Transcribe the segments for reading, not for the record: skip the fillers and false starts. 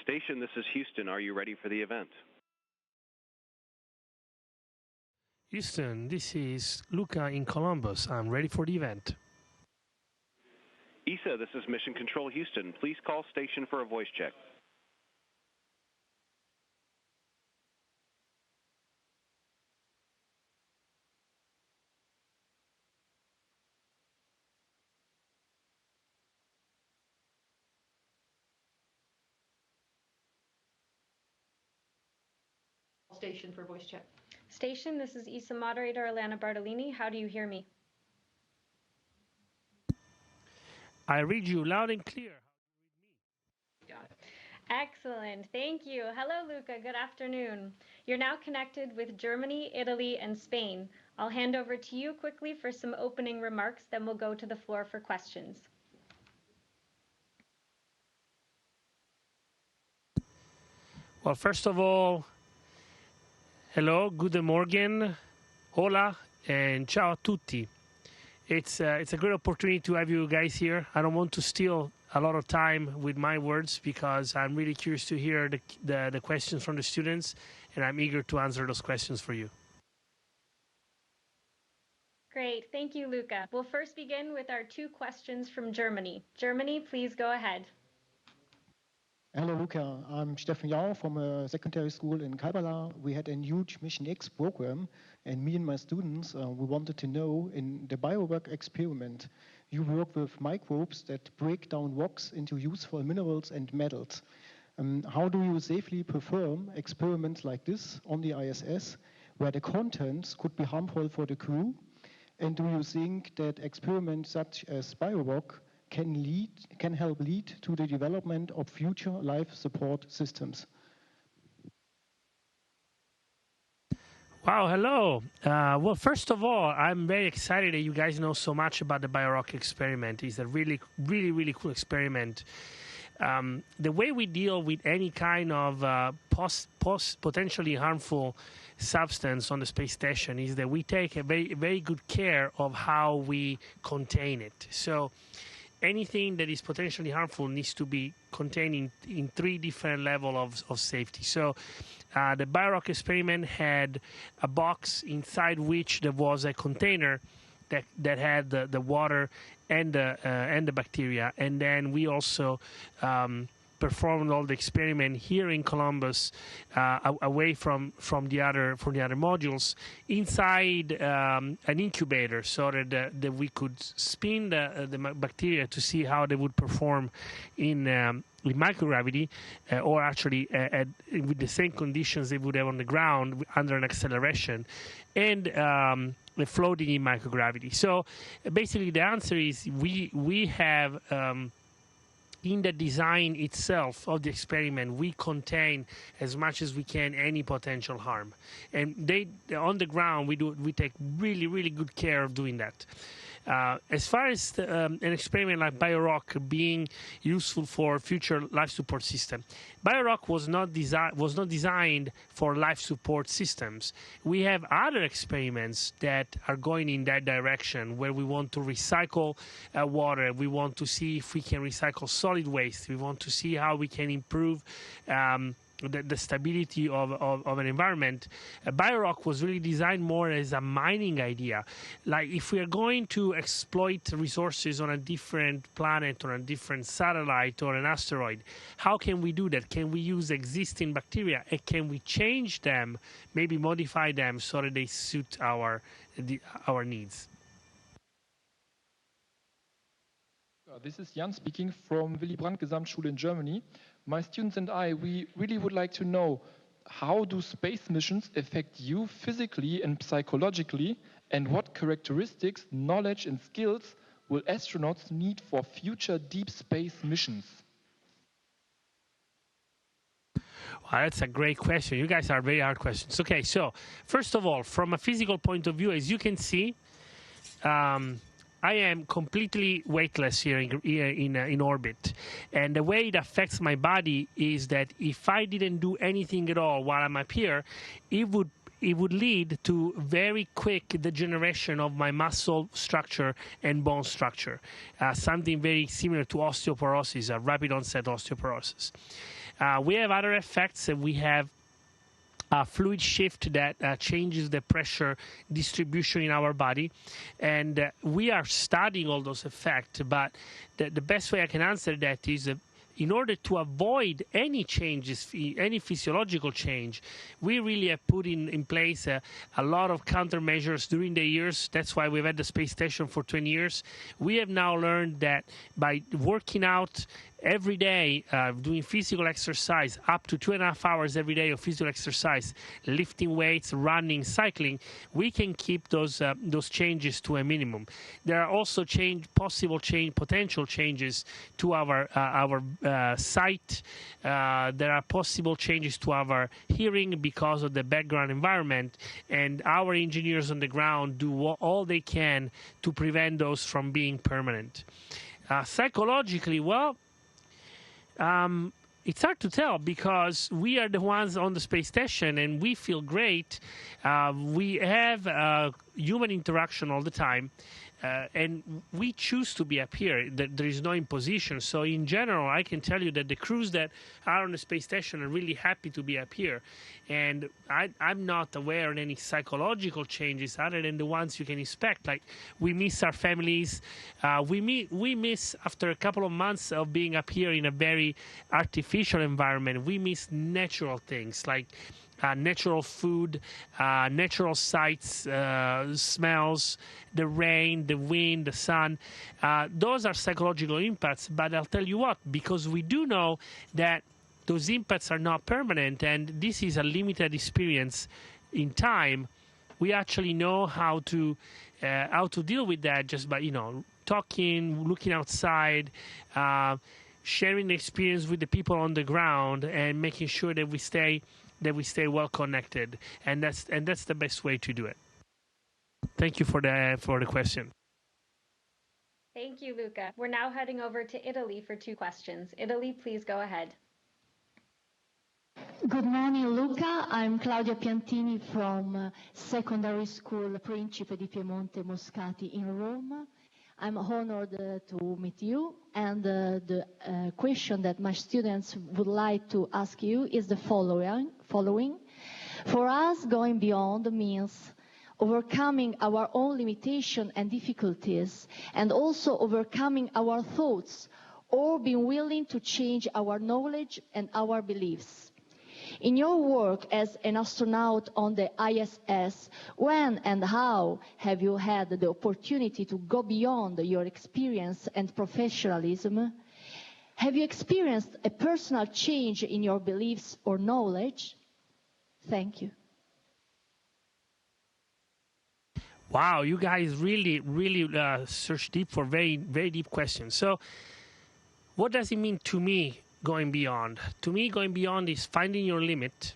Station, this is Houston. Are you ready for the event? Houston, this is Luca in Columbus. I'm ready for the event. ESA, this is Mission Control Houston. Please call station for a voice check. Station for voice check. Station, this is ESA moderator Alana Bartolini. How do you hear me? I read you loud and clear. Got it. Excellent. Thank you. Hello, Luca. Good afternoon. You're now connected with Germany, Italy, and Spain. I'll hand over to you quickly for some opening remarks, then we'll go to the floor for questions. Well, first of all, hello, guten morgen, hola, and ciao a tutti. It's a great opportunity to have you guys here. I don't want to steal a lot of time with my words because I'm really curious to hear the questions from the students, and I'm eager to answer those questions for you. Great. Thank you, Luca. We'll first begin with our 2 questions from Germany. Germany, please go ahead. Hello, Luca. I'm Stefan Yao from a secondary school in Kaibala. We had a huge Mission X program, and me and my students, we wanted to know, in the biowork experiment, you work with microbes that break down rocks into useful minerals and metals. How do you safely perform experiments like this on the ISS, where the contents could be harmful for the crew? And do you think that experiments such as biowork can help lead to the development of future life support systems? Wow, hello. Well, first of all, I'm very excited that you guys know so much about the BioRock experiment. It's a really cool experiment. The way we deal with any kind of potentially harmful substance on the space station is that we take a very good care of how we contain it. So anything that is potentially harmful needs to be contained in 3 different levels of safety. So the BioRock experiment had a box inside which there was a container that had the water and the bacteria, and then we also performed all the experiment here in Columbus, away from the other modules, inside an incubator, so that we could spin the bacteria to see how they would perform in microgravity, or actually with the same conditions they would have on the ground under an acceleration, and floating in microgravity. So basically, the answer is we have. In the design itself of the experiment, we contain as much as we can any potential harm, and on the ground we take really good care of doing that. As far as an experiment like BioRock being useful for future life support system, BioRock was not designed for life support systems. We have other experiments that are going in that direction, where we want to recycle water. We want to see if we can recycle solid waste. We want to see how we can improve the stability of an environment. BioRock was really designed more as a mining idea. Like, if we are going to exploit resources on a different planet or a different satellite or an asteroid, how can we do that? Can we use existing bacteria, and can we change them, maybe modify them so that they suit our needs? This is Jan speaking from Willy Brandt Gesamtschule in Germany. My students and I, we really would like to know, how do space missions affect you physically and psychologically, and what characteristics, knowledge and skills will astronauts need for future deep space missions? Wow, that's a great question. You guys are very hard questions. Okay, so first of all, from a physical point of view, as you can see, I am completely weightless here in orbit, and the way it affects my body is that if I didn't do anything at all while I'm up here, it would lead to very quick degeneration of my muscle structure and bone structure, something very similar to osteoporosis, a rapid onset osteoporosis. We have other effects, and we have fluid shift that changes the pressure distribution in our body. And we are studying all those effects, but the best way I can answer that is in order to avoid any changes, any physiological change, we really have put in place a lot of countermeasures during the years. That's why we've had the space station for 20 years. We have now learned that by working out every day, doing physical exercise, up to 2.5 hours every day of physical exercise, lifting weights, running, cycling, we can keep those changes to a minimum. There are also potential changes to our sight. There are possible changes to our hearing because of the background environment, and our engineers on the ground do all they can to prevent those from being permanent. Psychologically, well, it's hard to tell because we are the ones on the space station and we feel great. We have human interaction all the time, and we choose to be up here. There is no imposition. So in general, I can tell you that the crews that are on the space station are really happy to be up here. And I'm not aware of any psychological changes other than the ones you can expect. Like we miss our families. We miss, after a couple of months of being up here in a very artificial environment, we miss natural things like natural food, natural sights, smells, the rain, the wind, the sun. Those are psychological impacts, but I'll tell you what, because we do know that those impacts are not permanent and this is a limited experience in time, we actually know how to deal with that just by, talking, looking outside, sharing the experience with the people on the ground and making sure that we stay well connected, and that's the best way to do it. Thank you for the question. Thank you, Luca. We're now heading over to Italy for 2 questions. Italy, please go ahead. Good morning, Luca. I'm Claudia Piantini from Secondary School Principe di Piemonte Moscati in Rome. I'm honored to meet you, and the question that my students would like to ask you is the following. For us, going beyond means overcoming our own limitation and difficulties, and also overcoming our thoughts, or being willing to change our knowledge and our beliefs. In your work as an astronaut on the ISS, when and how have you had the opportunity to go beyond your experience and professionalism? Have you experienced a personal change in your beliefs or knowledge? Thank you. Wow, you guys really search deep for very, very deep questions. So what does it mean to me, going beyond? To me, going beyond is finding your limit,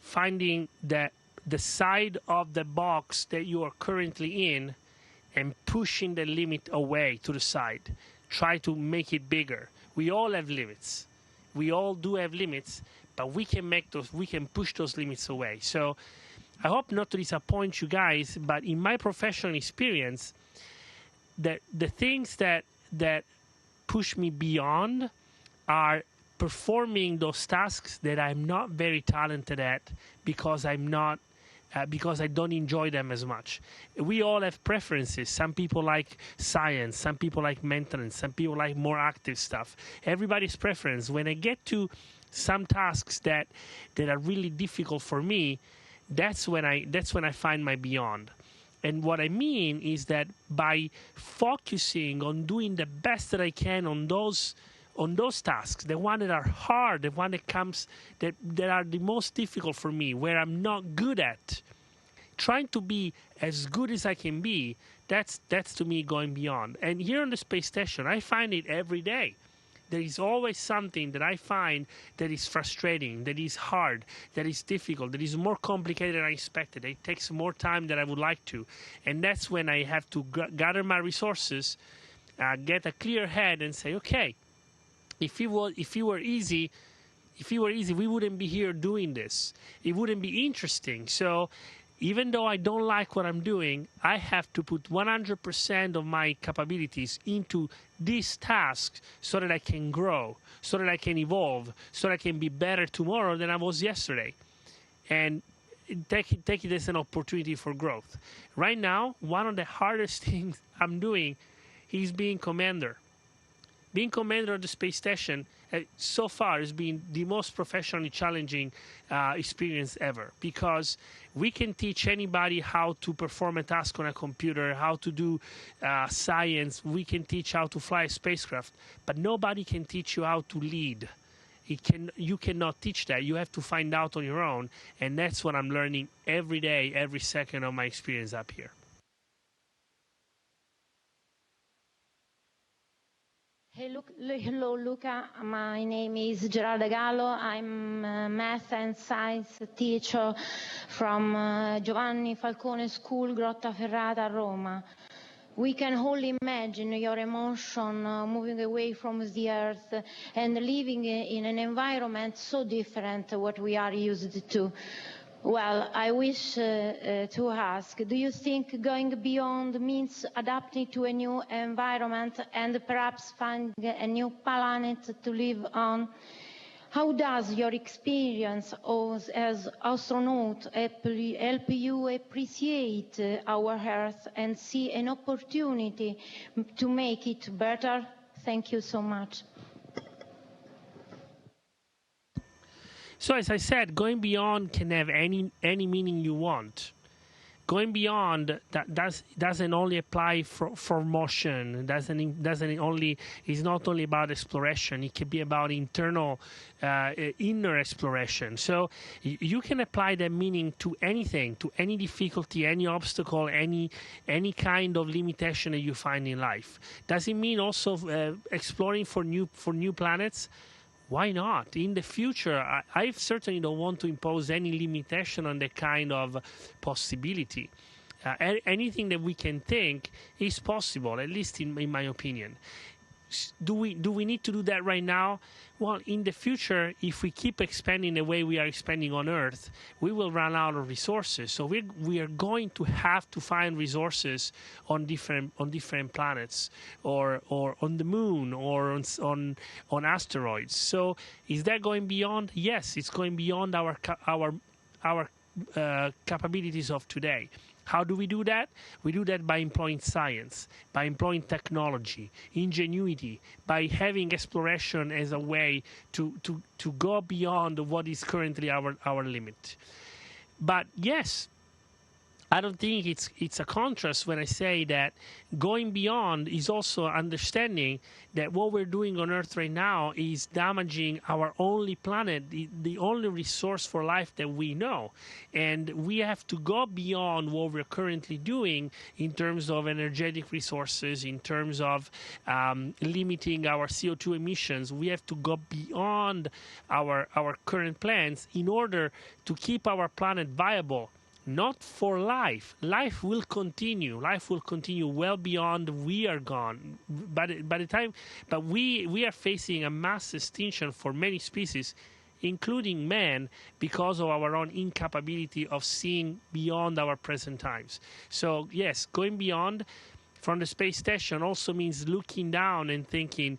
finding the side of the box that you are currently in and pushing the limit away to the side. Try to make it bigger. We all have limits. We all do have limits, but we can push those limits away. So I hope not to disappoint you guys, but in my professional experience, the things that push me beyond are performing those tasks that I'm not very talented at because I don't enjoy them as much. We all have preferences. Some people like science, some people like maintenance, some people like more active stuff. Everybody's preference. When I get to some tasks that are really difficult for me, that's when I find my beyond. And what I mean is that by focusing on doing the best that I can on those tasks, the ones that are hard, the ones that are the most difficult for me, where I'm not good at, trying to be as good as I can be, that's to me going beyond. And here on the space station, I find it every day. There is always something that I find that is frustrating, that is hard, that is difficult, that is more complicated than I expected. It takes more time than I would like to. And that's when I have to gather my resources, get a clear head and say, okay, if it were easy, we wouldn't be here doing this. It wouldn't be interesting. So even though I don't like what I'm doing, I have to put 100% of my capabilities into this task so that I can grow, so that I can evolve, so that I can be better tomorrow than I was yesterday. And take it as an opportunity for growth. Right now, one of the hardest things I'm doing is being commander. Being commander of the space station so far has been the most professionally challenging experience ever, because we can teach anybody how to perform a task on a computer, how to do science, we can teach how to fly a spacecraft, but nobody can teach you how to lead. You cannot teach that. You have to find out on your own, and that's what I'm learning every day, every second of my experience up here. Hello, Luca. My name is Gerarda Gallo. I'm a math and science teacher from Giovanni Falcone School, Grotta Ferrata, Roma. We can only imagine your emotion moving away from the Earth and living in an environment so different to what we are used to. Well, I wish to ask, do you think going beyond means adapting to a new environment and perhaps finding a new planet to live on? How does your experience as astronaut help you appreciate our Earth and see an opportunity to make it better? Thank you so much. So as I said, going beyond can have any meaning you want. Going beyond doesn't only apply for motion. It's not only about exploration. It can be about internal, inner exploration. So you can apply that meaning to anything, to any difficulty, any obstacle, any kind of limitation that you find in life. Does it mean also exploring for new planets? Why not? In the future, I certainly don't want to impose any limitation on that kind of possibility. Anything that we can think is possible, at least in my opinion. Do we need to do that right now? Well, in the future, if we keep expanding the way we are expanding on Earth, we will run out of resources. So we are going to have to find resources on different planets, or on the moon, or on asteroids. So is that going beyond? Yes, it's going beyond our capabilities of today. How do we do that? We do that by employing science, by employing technology, ingenuity, by having exploration as a way to go beyond what is currently our limit. But yes, I don't think it's a contrast when I say that going beyond is also understanding that what we're doing on Earth right now is damaging our only planet, the only resource for life that we know. And we have to go beyond what we're currently doing in terms of energetic resources, in terms of limiting our CO2 emissions. We have to go beyond our current plans in order to keep our planet viable. Not for life. Life will continue. Life will continue well beyond we are gone. But we are facing a mass extinction for many species, including man, because of our own incapability of seeing beyond our present times. So yes, going beyond from the space station also means looking down and thinking,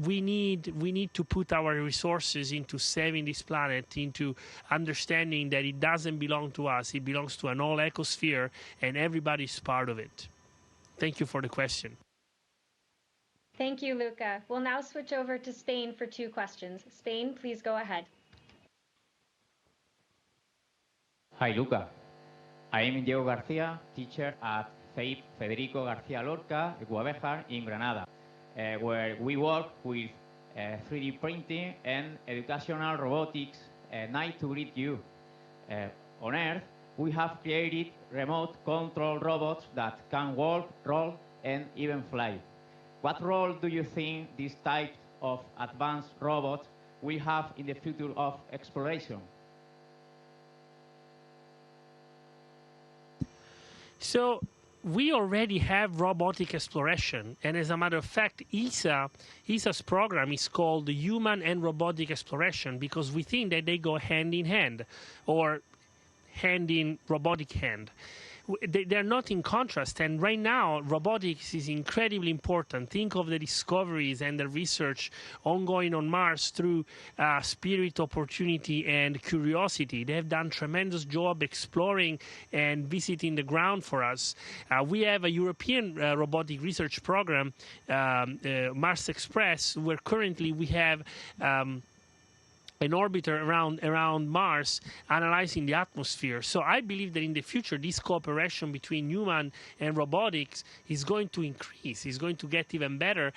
we need to put our resources into saving this planet, into understanding that it doesn't belong to us, it belongs to an whole ecosphere, and everybody's part of it. Thank you for the question. Thank you, Luca. We'll now switch over to Spain for 2 questions. Spain, please go ahead. Hi, Luca. I am Diego Garcia, teacher at FEIP Federico García Lorca, Guadalajara in Granada, where we work with 3D printing and educational robotics. Nice to greet you. On Earth, we have created remote control robots that can walk, roll, and even fly. What role do you think this type of advanced robots will have in the future of exploration? So we already have robotic exploration, and as a matter of fact, ESA's program is called the Human and Robotic Exploration, because we think that they go hand in hand, or hand in robotic hand. They're not in contrast, and right now robotics is incredibly important. Think of the discoveries and the research ongoing on Mars through Spirit, Opportunity, and Curiosity. They have done tremendous job exploring and visiting the ground for us. We have a European robotic research program, Mars Express, where currently we have an orbiter around Mars analyzing the atmosphere. So I believe that in the future, this cooperation between human and robotics is going to increase, is going to get even better,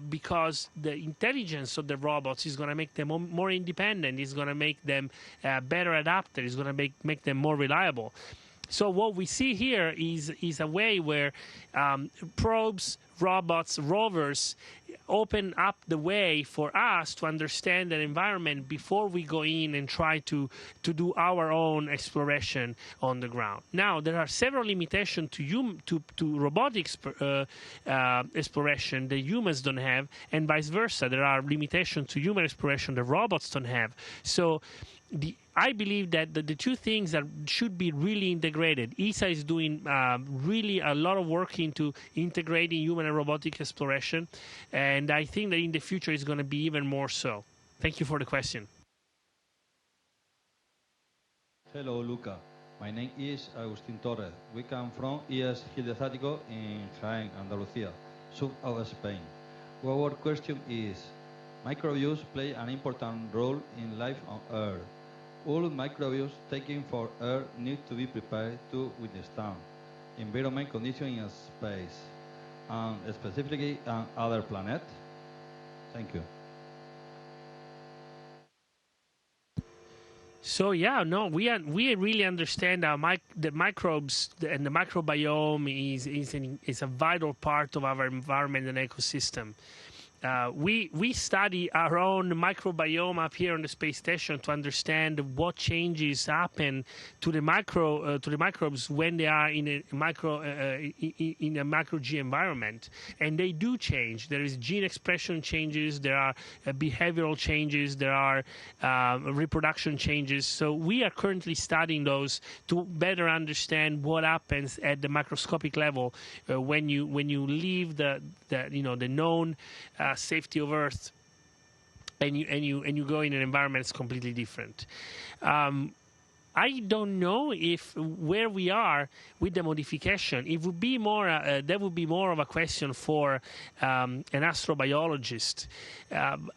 because the intelligence of the robots is going to make them more independent, is going to make them better adapted, is going to make them more reliable. So what we see here is a way where probes, robots, rovers open up the way for us to understand the environment before we go in and try to do our own exploration on the ground. Now, there are several limitations to robotic exploration that humans don't have, and vice versa. There are limitations to human exploration that robots don't have. So I believe that the two things that should be really integrated. ESA is doing really a lot of work into integrating human and robotic exploration, and I think that in the future it's going to be even more so. Thank you for the question. Hello, Luca. My name is Agustin Torres. We come from ES Gildezatico in Jaén, Andalucía, south of Spain. Our question is, microbes play an important role in life on Earth. All microbes taken for Earth need to be prepared to withstand environment conditions in space, and specifically on other planets. Thank you. So yeah, no, we really understand the microbes and the microbiome is a vital part of our environment and ecosystem. We study our own microbiome up here on the space station to understand what changes happen to the microbes when they are in a macro G environment, and they do change. There is gene expression changes, there are behavioral changes, there are reproduction changes. So we are currently studying those to better understand what happens at the microscopic level when you leave the known safety of Earth, and you go in an environment that's completely different. I don't know if where we are with the modification, it would be more that would be more of a question for an astrobiologist.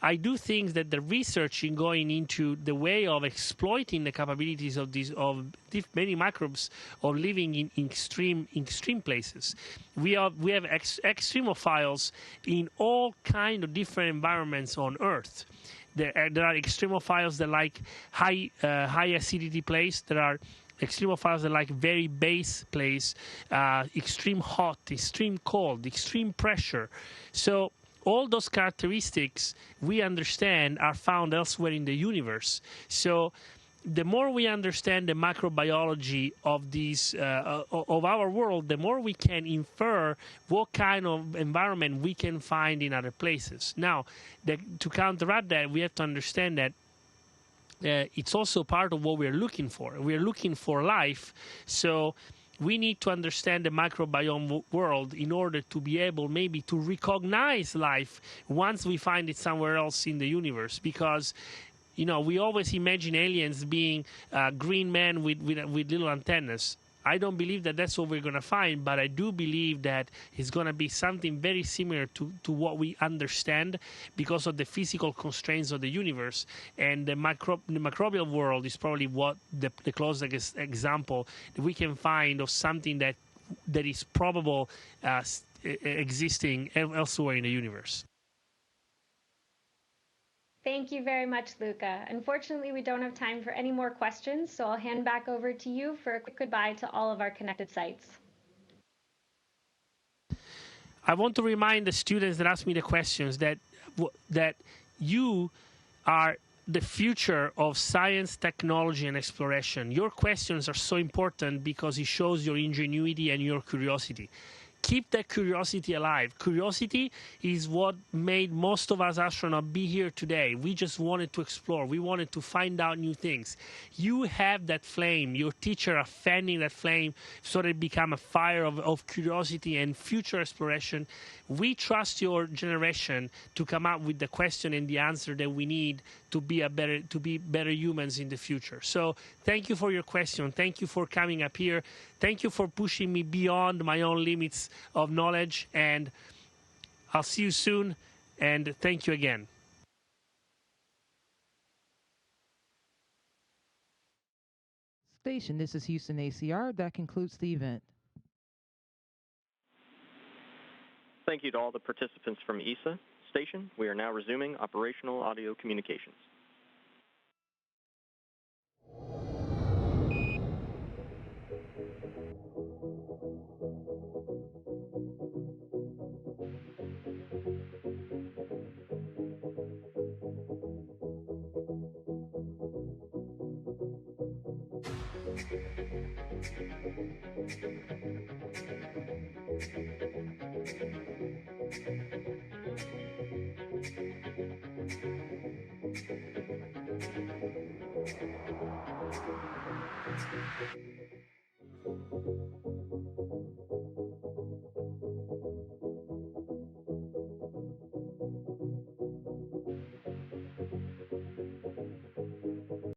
I do think that the research in going into the way of exploiting the capabilities of many microbes of living in extreme places. We have extremophiles in all kind of different environments on Earth. There are extremophiles that like high acidity place. There are extremophiles that like very base place, extreme hot, extreme cold, extreme pressure. So all those characteristics we understand are found elsewhere in the universe. So the more we understand the microbiology of these of our world, the more we can infer what kind of environment we can find in other places. Now, to counteract that, we have to understand that it's also part of what we're looking for. We're looking for life, so we need to understand the microbiome world in order to be able maybe to recognize life once we find it somewhere else in the universe, because we always imagine aliens being green men with little antennas. I don't believe that that's what we're going to find, but I do believe that it's going to be something very similar to what we understand because of the physical constraints of the universe. And the microbial world is probably what the closest example that we can find of something that is probable existing elsewhere in the universe. Thank you very much, Luca. Unfortunately, we don't have time for any more questions, so I'll hand back over to you for a quick goodbye to all of our connected sites. I want to remind the students that ask me the questions that you are the future of science, technology, and exploration. Your questions are so important because it shows your ingenuity and your curiosity. keep that curiosity alive. Curiosity is what made most of us astronauts be here today. We just wanted to explore. We wanted to find out new things. You have that flame. Your teacher are fanning that flame so that it become a fire of curiosity and future exploration. We trust your generation to come up with the question and the answer that we need to be better humans in the future. So thank you for your question. Thank you for coming up here. Thank you for pushing me beyond my own limits of knowledge, and I'll see you soon, and thank you again. Station, this is Houston ACR. That concludes the event. Thank you to all the participants from ESA station. We are now resuming operational audio communications.